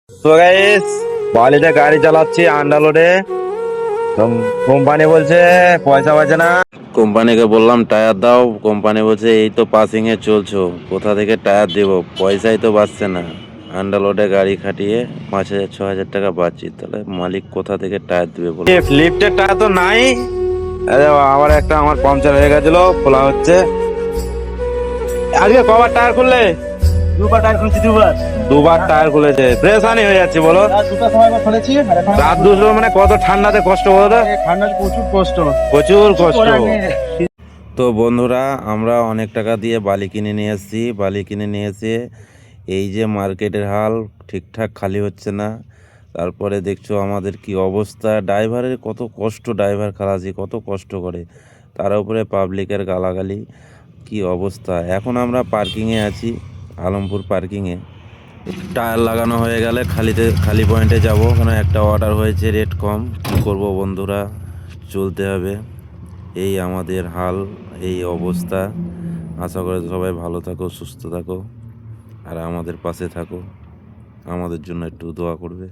তো গাইস, বালিতে গাড়ি চালাচ্ছি আন্ডারলোডে। কোম্পানি বলছে পয়সা পাচ্ছে না। কোম্পানিকে বললাম টায়ার দাও, কোম্পানি বলছে এই তো পাসিং এ চলছো, কোথা থেকে টায়ার দেবো, পয়সাই তো বাঁচছে না। আন্ডারলোডে গাড়ি খাটিয়ে 5,000 6,000 টাকা পাচ্ছি, তাহলে মালিক কোথা থেকে টায়ার দিবে বলো। লিফটের টায়ার তো নাই। আবার একটা আমার পাংচার হয়ে গেছিল, খোলা হচ্ছে। আজকে কবার টায়ার খুললে? দুবার টায়ার খুলেছি, দুবার। দুবার টায়ার খুলেছে, প্রেসানি হয়ে যাচ্ছে বলো। রাত দুটার সময় একবার খুলেছি, আর এখন রাত দুটো মানে কত ঠান্ডাতে কষ্ট বলো তো। ঠান্ডার প্রচুর কষ্ট, প্রচুর কষ্ট। করার নেই। তো বন্ধুরা, আমরা অনেক টাকা দিয়ে বালি কিনে নিয়ে এসেছি। বালি কিনে নিয়ে এসে এই যে মার্কেটের হাল, ঠিকঠাক খালি হচ্ছে না। তারপরে দেখছো আমাদের কি অবস্থা, ড্রাইভারের কত কষ্ট, ড্রাইভার খালাসি কত কষ্ট করে, তার উপরে পাবলিকের গালাগালি, কি অবস্থা। এখন আমরা পার্কিংয়ে আছি, আলমপুর পার্কিংয়ে। টায়ার লাগানো হয়ে গেলে খালি পয়েন্টে যাব, ওখানে একটা অর্ডার হয়েছে, রেট কম। কী করবো বন্ধুরা, চলতে হবে। এই আমাদের হাল, এই অবস্থা। আশা করি সবাই ভালো থাকো, সুস্থ থাকো, আর আমাদের পাশে থাকো, আমাদের জন্য একটু দোয়া করবে।